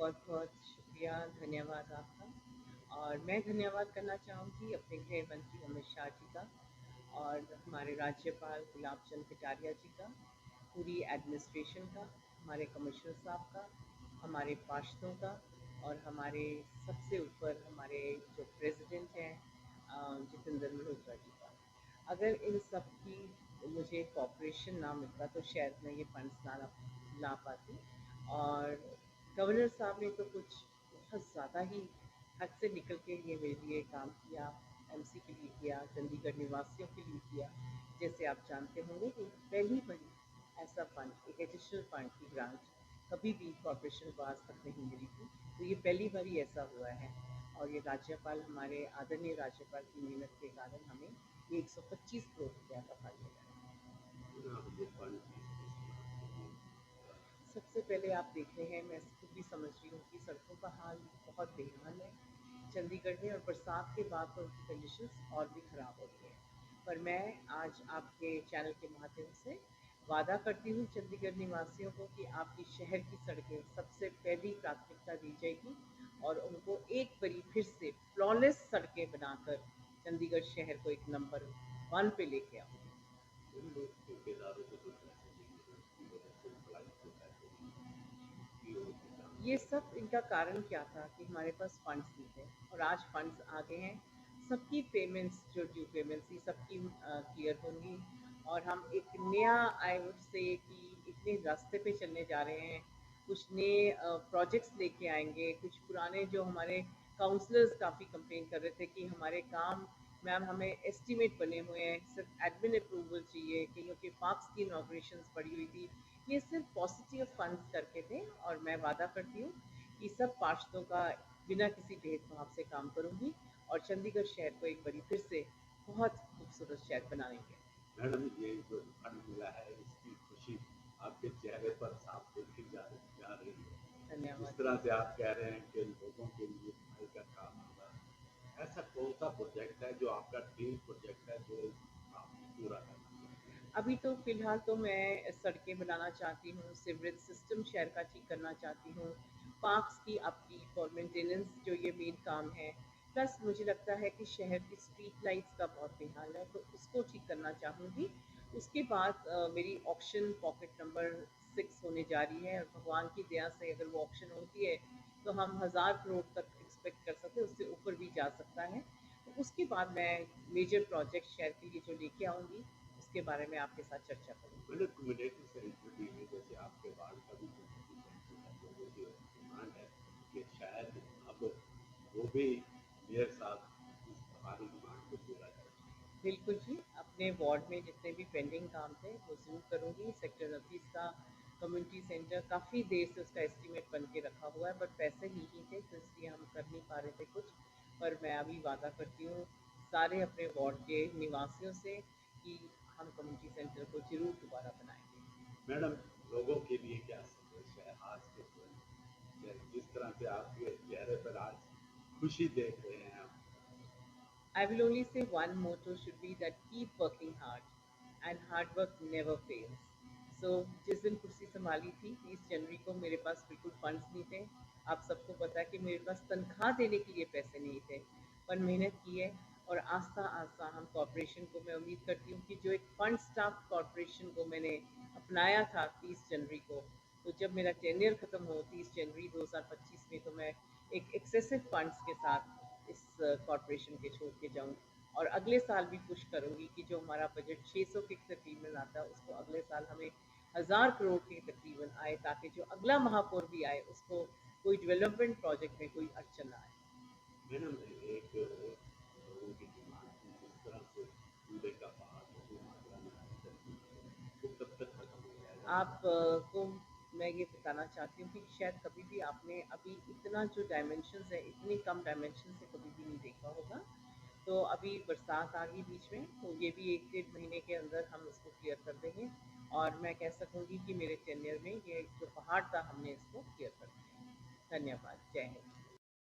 बहुत बहुत शुक्रिया, धन्यवाद आपका। और मैं धन्यवाद करना चाहूँगी अपने गृह मंत्री अमित शाह जी का और हमारे राज्यपाल गुलाब चंद कटारिया जी का, पूरी एडमिनिस्ट्रेशन का, हमारे कमिश्नर साहब का, हमारे पार्षदों का और हमारे सबसे ऊपर हमारे जो प्रेसिडेंट हैं जितेंद्र मल्होत्रा जी का। अगर इन सब की मुझे कॉपरेशन ना मिलता तो शायद मैं ये फंड्स ना ला पाती। और गवर्नर साहब ने तो कुछ बहुत ज़्यादा ही हद से निकल के ये मेरे लिए काम किया, एमसी के लिए किया, चंडीगढ़ निवासियों के लिए किया। जैसे आप जानते होंगे कि पहली बड़ी ऐसा फंड, एक एडिशनल फंड की ग्रांट कभी भी कॉरपोरेशन को आज तक नहीं मिली थी, तो ये पहली बार ही ऐसा हुआ है। और ये राज्यपाल, हमारे आदरणीय राज्यपाल की मेहनत के कारण हमें ये 125 करोड़ रुपया का फंड मिला है। सबसे पहले आप देख रहे हैं, मैं खुद भी समझ रही हूँ कि सड़कों का हाल बहुत बेहाल है चंडीगढ़ में, और बरसात के बाद तो उनकी कंडीशंस और भी ख़राब होती हैं। पर मैं आज आपके चैनल के माध्यम से वादा करती हूँ चंडीगढ़ निवासियों को कि आपकी शहर की सड़कें सबसे पहली प्राथमिकता दी जाएगी और उनको एक बारी फिर से फ्लॉलेस सड़कें बनाकर चंडीगढ़ शहर को एक नंबर 1 पे लेके आऊँगी। ये सब इनका कारण क्या था कि हमारे पास फंड्स नहीं थे, और आज फंड्स आ गए हैं। सबकी पेमेंट्स, जो ड्यू पेमेंट्स थी, सबकी क्लियर होंगी। और हम एक नया, आई वुड से कि इतने रास्ते पे चलने जा रहे हैं। कुछ नए प्रोजेक्ट्स लेके आएंगे। कुछ पुराने जो हमारे काउंसलर्स काफ़ी कंप्लेन कर रहे थे कि हमारे काम, मैम हमें एस्टीमेट बने हुए हैं, सिर्फ एडमिन अप्रूवल चाहिए, कईयों के पार्क्स की इनॉग्रेशंस पड़ी हुई थी। ये सिर्फ पॉजिटिव फंड्स करके थे, और मैं वादा करती हूँ कि सब पार्षदों का बिना किसी भेदभाव से काम करूँगी और चंडीगढ़ शहर को एक बारी फिर से बहुत खूबसूरत शहर बनाएंगे। मैडम, ये जो फंड मिला है इसकी खुशी आपके चेहरे पर साफ देखी जा रही है। धन्यवाद। जिस तरह से आप कह रहे हैं कि लोगों के लिए भलाई का काम होगा, ऐसा कौन सा प्रोजेक्ट है जो आपका ड्रीम प्रोजेक्ट है जो आप पूरा करना चाहते हैं? अभी तो फ़िलहाल तो मैं सड़कें बनाना चाहती हूँ, सीवरेज सिस्टम शहर का ठीक करना चाहती हूँ, पार्क्स की अपकीप और मेंटेनेंस, जो ये मेन काम है। प्लस मुझे लगता है कि शहर की स्ट्रीट लाइट्स का बहुत बेहाल है, तो उसको ठीक करना चाहूँगी। उसके बाद मेरी ऑक्शन पॉकेट नंबर 6 होने जा रही है, और भगवान की दया से अगर वो ऑक्शन होती है तो हम 1000 करोड़ तक एक्सपेक्ट कर सकते हैं, उससे ऊपर भी जा सकता है। तो उसके बाद मैं मेजर प्रोजेक्ट शहर के लिए जो लेके आऊँगी, उसके बारे में आपके साथ चर्चा करूँगी। मैंने कम्युनिटी सेंटर भी है, जैसे आपके वार्ड का भी कम्युनिटी सेंटर है, लोगों की डिमांड है कि शायद अब वो भी मेयर साहब इस हमारी डिमांड को पूरा करें। बिल्कुल जी, अपने वार्ड में जितने भी पेंडिंग काम थे वो ज़रूर करूँगी। सेक्टर 29 का कम्युनिटी सेंटर काफ़ी देर से उसका एस्टीमेट बन के रखा हुआ है, बट पैसे नहीं थे तो इसलिए हम कर नहीं पा रहे थे कुछ। पर मैं अभी वादा करती हूँ सारे अपने वार्ड के निवासियों से कि हम कम्युनिटी सेंटर को ज़रूर दोबारा बनाएंगे। मैडम, लोगों के लिए क्या संदेश है आज के दिन जिस तरह से आपके चेहरे पर आज खुशी देख रहे हैं हम? I will only say one motto should be that keep working hard and hard work never fails. So जिस दिन कुर्सी संभाली थी 30 जनवरी को, मेरे पास बिल्कुल फंड्स नहीं थे। आप सबको पता है कि मेरे पास तनख्वाह देने के लिए पैसे नहीं थे, पर मेहनत की है। और आस्ता आस्ता हम कॉरपोरेशन को, मैं उम्मीद करती हूँ कि जो एक फंड स्टाफ कॉरपोरेशन को मैंने अपनाया था 30 जनवरी को, तो जब मेरा टेन्योर ख़त्म हो 30 जनवरी 2025 में, तो मैं एक एक्सेसिव फंड्स के साथ इस कॉरपोरेशन के छोड़ के जाऊँ। और अगले साल भी पुश करूँगी कि जो हमारा बजट 600 के तकरीबन आता है, उसको अगले साल हमें 1000 करोड़ के तकरीबन आए, ताकि जो अगला महापौर भी आए उसको कोई डेवलपमेंट प्रोजेक्ट में कोई अड़चन ना आए। मैडम, एक और लोगों की डिमांड थी, जिस तरह से कूड़े का पहाड़ बड़ी मात्रा में आया चंडीगढ़ में, वो कब तक खत्म हो जाएगा? आप को मैं ये बताना चाहती हूँ कि शायद कभी भी आपने अभी इतना जो डायमेंशंस है, इतनी कम डायमेंशन से कभी भी नहीं देखा होगा। तो अभी बरसात आ गई बीच में, तो ये भी 1 डेढ़ महीने के अंदर हम इसको क्लियर कर देंगे, और मैं कह सकूँगी कि मेरे टेन्योर में ये जो पहाड़ था हमने इसको क्लियर कर दिया। धन्यवाद। जय हिंद।